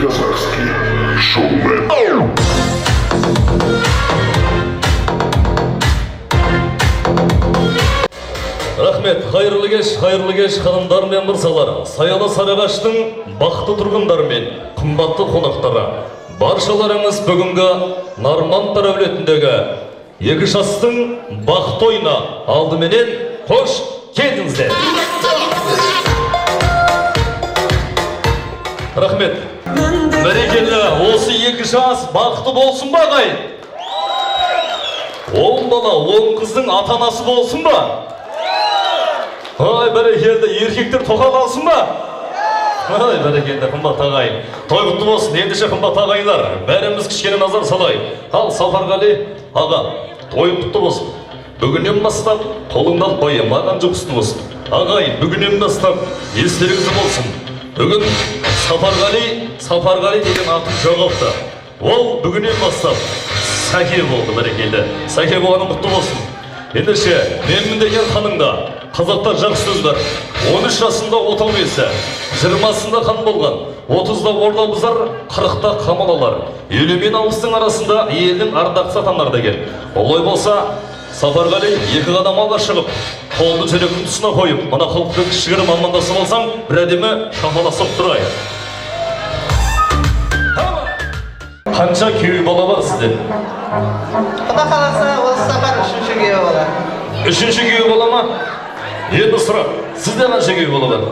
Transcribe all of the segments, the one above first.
Казахский шоумен. Рахмет, қайырлы кеш, ханымдар мен мырзалар. Саялы Сарыағаштың бақты тұрғындары мен қымбатты қонақтары. Баршаларыңыз бүгінгі Нарман әулетіндегі екі жастың бақты ойына алдыменен қош келдіңіздер. Рахмет. Бәрекелді, осы екі жас бақты болсын ба ағайын? Он бала, он қыздың ата-анасы болсын ба? Ай, бәрекелді, еркектер тоқал алсын ба? Ай, бәрекелді, қымбат ағайын. Той құтты болсын, ендеше қымбат ағайындар. Бәріміз кішкене назар салайық. Ал Сапарғали аға, той құтты болсын. Бүгіннен бастап қолыңды алпай, маған жұқсын болсын. Ағайын, бүгіннен бастап естеріңізде болсын. Бүгін Сапарғали деген атын жоғалтты. Ол бүгіннен бастап Сәке болды, бәрекелді. Сәке болғаның құтты болсын. Ендеше, менмін деген ханыңда қазақта жақсы сөз бар. 13 жасында отау иесі, 20-сында хан болған, 30-да орда бұзар, 40-та қамал алар. 50 мен 60-тың арасында елдің ардақты атанар деген. Олай болса, Сапарғали екі қадам алға шығып, қолды жүректің тұсына қойып, мына халықпен кішігірім амандасып алсаң, бір әдемі шапаласып тұрайық. Қанша күйеу бала бар сізде? Құда қаласа, осы сапар үшінші күйеу бала. Үшінші күйеу бала ма? Енді сұрақ, сізде қанша күйеу бала бар?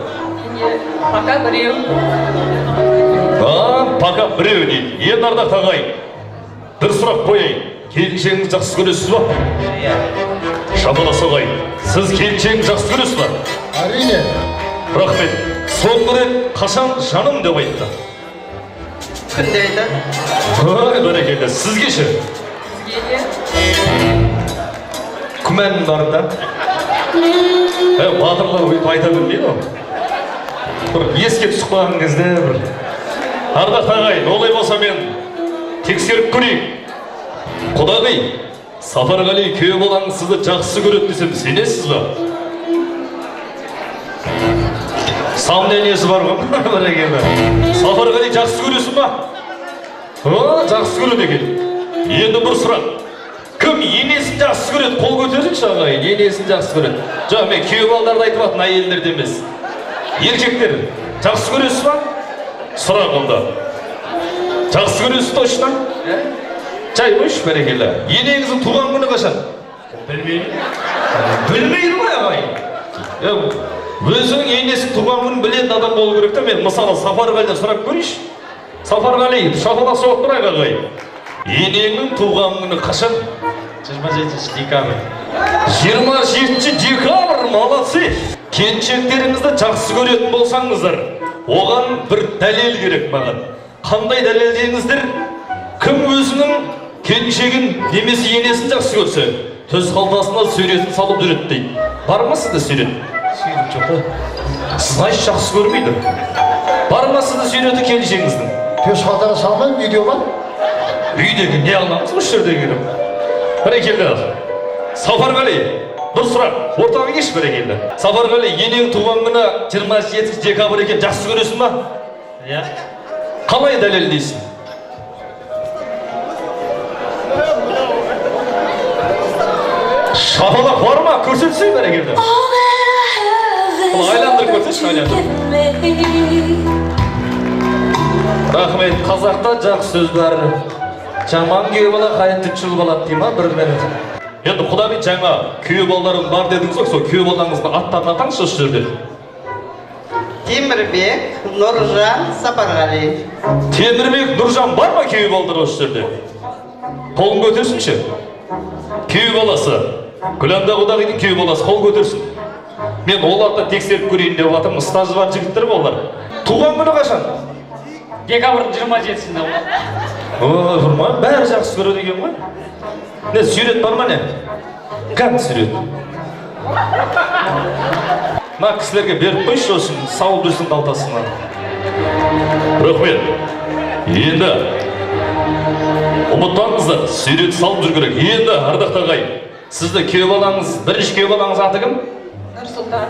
Пока біреу. Пока біреу дейді. Енді ардақты ағайын, бір сұрақ қояйын. Келіншегіңізді жақсы көресіз ба? Шапалас ағайын, сіз келіншегіңізді жақсы көресіз ба? Әрине. Рахмет. Соңғы рет қашан жаным деп айтты? Күнде айтады. Ай, бәрекелді, сізге ше? Сізге де. Күмән бар да? Батырлар өйтіп айта білмейді ғой. Бір еске түсіп қалған кезде бір. Ардақты ағайын, олай болса мен тексеріп көрейін. Құдағи, Сапарғали күйеу балаңыз сізді жақсы көреді десем, сенесіз ба? Сомнениесі бар ғой, бәрекелді. Сапарғали жақсы көресің ба? Жақсы көреді екен. Енді бір сұрақ. Кім енесін жақсы көреді? Қол көтеріңізші ағайын, енесін жақсы көреді. Жоқ, мен күйеу балаларды айтып жатқан әйелдерді емес. Еркектер, жақсы көресіз ба? Сұрақ онда. Жақсы көресіз точно? Жай қойшы, бәрекелді. Енеңіздің туған күні қашан? Білмейді. Білмейді ғой ағайын. Өзінің енесінің туған күнін білетін адам болу керек та. Мен мысалы Сапарғалиден сұрап көрейінші. Сапарғали, шапалас соғып тұрайық ағайын. Енеңнің туған күні қашан? 27 декабрь. 27 декабрь, молодцы! Келіншектеріңізді жақсы көретін болсаңыздар, оған бір дәлел керек маған. Қандай дәлел деңіздер? Кім өзінің келіншегін немесе енесін жақсы көрсе, төс қалтасына суретін салып жүреді дейді. Бар ма сізді сурет? Сурет жоқ қой. Сіз жақсы көрмейді. Бар ма сізді суреті келіншегіңіздің? Төс қалтаға салмай, видео бар. Үйдегі не аламыз осы жерде келіп? Бәрекелді. Сапарғали, бір сұрақ, ортаға кеш бәрекелді. Сапарғали, енең туған күні 27 декабрь екен, жақсы көресің ба? Иә. Қалай дәлелдейсің? Шапалақ бар ма? Көрсетсей бәрекелді. Айландырып көрсетші, айландырып. Рахмет, қазақта жақсы сөз бар. Жаман күйеу бала қайын жыл болады дей ма? Бір минут. Енді құдағи жаңа күйеу балаларың бар дедіңіз ғой, сол күйеу балаңыздың аттарын атаңызшы осы жерде. Темірбек, Нұржан, Сапарғали. Темірбек, Нұржан бар ма күйеу балалар осы жерде? Қолын көтерсінші. Күйеу баласы, Күләмда құдағидың күйеу баласы, қол көтерсін. Мен оларды тексеріп көрейін деп жатырмын, стажы бар жігіттер болар. Туған күні қашан? Декабрьдің 27-сінде Ой, ма? Бәрі жақсы көреді екен ғой. Не, сурет бар ма не? Кәм сурет? Ма кісілерге беріп қойшы осын, салып жүрсін қалтасына. Рахмет. Енді ұмытпаңыздар, сурет салып жүр керек. Енді ардақты ағайын, сізді күйеу балаңыз, бірінші күйеу балаңыз аты кім? Нұрсұлтан.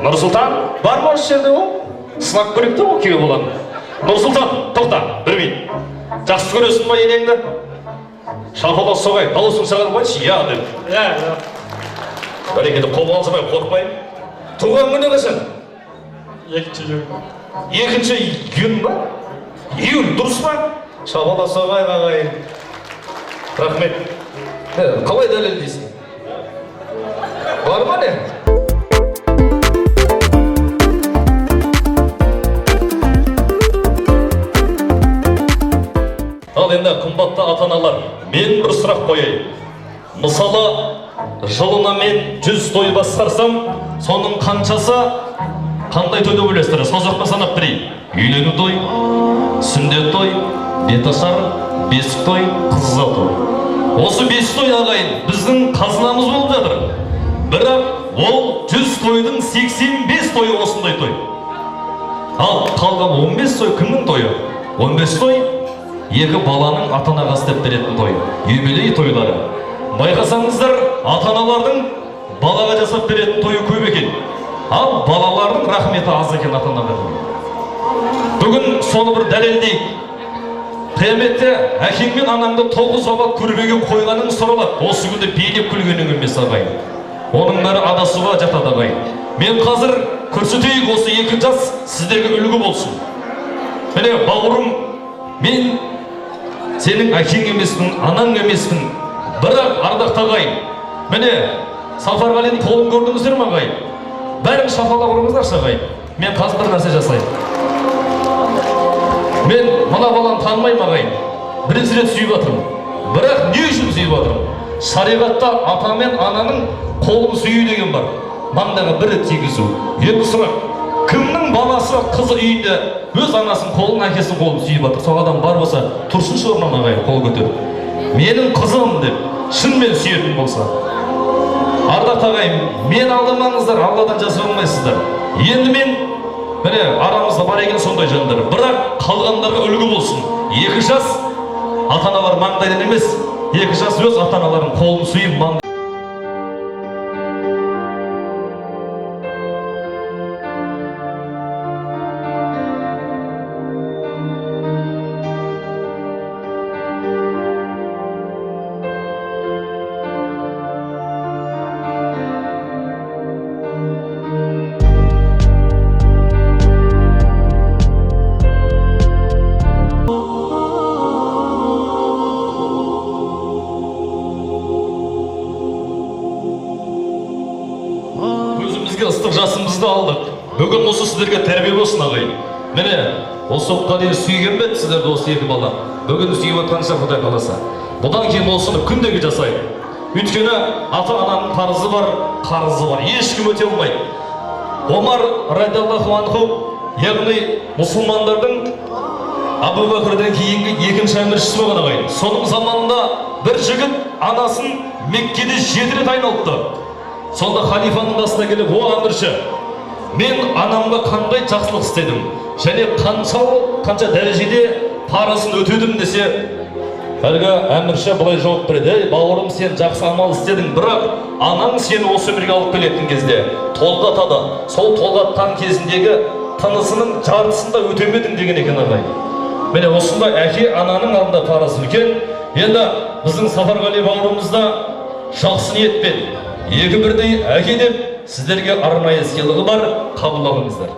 Нұрсұлтан? Бар ма осы жерде ол? Сынақ көректі ол күйеу баланы. Нұрсұлтан, тоқта. жақсы көресің ба енеңді? Шапалақ соғай, дауысың шығарып айтшы, я деп. Ya. Бәрекелді, қол алсамай қорықпайын. Туған күні қашан? Екінші июнь ба? Июнь, дұрыс па? Шапалақ соғай ағайын. Рахмет. Қалай дәлелдейсің? Бар ма не? Ал енді қымбатты ата-аналар, мен бір сұрақ қояйын. Мысалы, жылына мен 100 той басқарсам, соның қаншасы қандай той деп ойлайсыздар? Созақпен санап берейін. Үйлену той, сүндет той, беташар, бесік той, қыз ұзату той. Осы 5 той ағайын біздің қазынамыз болып жатыр. Бірақ ол 100 тойдың 85 тойы осындай той. Ал қалған 15 той кімнің тойы? 15 той екі баланың ата-анаға істеп беретін той, юбилей тойлары. Байқасаңыздар, ата-аналардың балаға жасап беретін тойы көп екен. Ал балалардың рахметі аз екен ата-анаға. Бүгін соны бір дәлелдейік. Қияметте әкең мен анаңды 9 сағат көрбеге қойғаның сұралады. Осы күнде билеп күлгенің емес ағайын. Оның бәрі адасуға жатады ағайын. Мен қазір көрсетейік, осы 2 жас сіздерге үлгі болсын. Міне бауырым, мен сенің әкең емеспін, анаң емеспін, бірақ ардақты ағайын. Міне Сафарғалидің қолын көрдіңіздер ме ағайын? Бәрін шапалақ ұрыңыздаршы ағайын. Мен қазір бір нәрсе жасайын. Мен мына баланы танымаймын ағайын. Бірінші рет сүйіп жатырмын. Бірақ не үшін сүйіп жатырмын? Шариғатта ата мен ананың қолын сүю деген бар. Маңдайға бір рет тигізу. Енді сұрақ, кімнің баласы қызы үйінде өз анасының қолын, әкесінің қолын сүйіп жатыр? Сол адам бар болса, тұрсыншы орнынан ағайын, қол көтеріп. Менің қызым деп шынымен сүйетін болса. Ардақты ағайын, мен алдамаңыздар, Алладан жасыра алмайсыздар. Енді мен міне арамызда бар екен сондай жандар. Бірақ қалғандарға үлгі болсын. 2 жас ата-аналар маңдайдан емес, 2 жас өз ата-аналарының қолын сүйіп маңдайдан. Ыстық жасымызды алдық. Бүгін осы сіздерге тәрбие болсын ағайын. Міне, осы уақытқа дейін сүйген бе сіздерді осы 2 бала? Бүгін сүйіп отқанша Құдай қаласа. Бұдан кейін осыны күндегі жасайын. Өйткені ата-ананың парызы бар, қарызы бар. Ешкім өте алмайды. Омар радиаллаху анху, яғни мұсылмандардың Абу Бәкірден кейінгі 2-ші әміршісі болған ағайын. Соның заманында бір жігіт анасын Меккеде 7 рет айналыпты. Сонда халифаның басына келіп, о әмірші, мен анамға қандай жақсылық істедім, және қанша дәрежеде парасын өтедім десе, әлгі әмірші бұлай жауап береді: ей бауырым, сен жақсы амал істедің, бірақ анаң сені осы өмірге алып келетін кезде толғатады. Сол толғатқан кезіндегі тынысының жартысында өтемедің деген екен ағайын. Міне осындай әке ананың алдында парасы үлкен. Енді біздің Сафарғали бауырымызда жақсы ниетпен 2 бірдей әке деп сіздерге арнайы сыйлығы бар, қабылдаңыздар.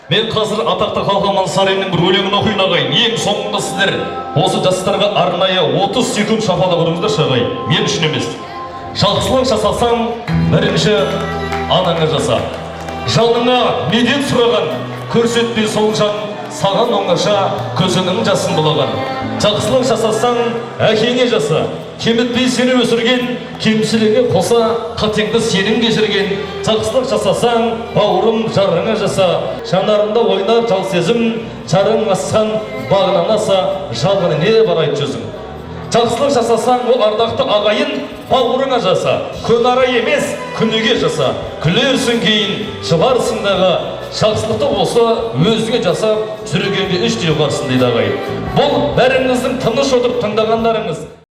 Мен қазір атақты Қалқаман Сарайының бір өлеңін оқиын ағайын. Ең соңында сіздер осы жастарға арнайы 30 секунд шапалақ ұрыңыздар ағайын. Мен үшін емес. Жақсылық жасасаң, бірінші анаңа жаса. Жаныңа медет сұраған, көрсетпей сол жан, саған оңаша көзінің жасын бұлаған. Жақсылық жасасаң, әкеңе жаса. Кемітпей сені өсірген, кемшіліге қоса қатеңді сенің кешірген. Жақсылық жасасаң, бауырым жарыңа жаса. Жанарында ойнар жал сезім, жарың асқан бағынан аса, жалғаны не бар айт жүзің. Жақсылық жасасаң, ол ардақты ағайын бауырыңа жаса. Күн ара емес, күніге жаса. Күлерсің кейін, жыларсың дағы, жақсылықты болса өзіңе жасап жүргенге іш дей барсын дейді ағайын. Бұл бәріңіздің тыныш отырып тыңдағандарыңыз.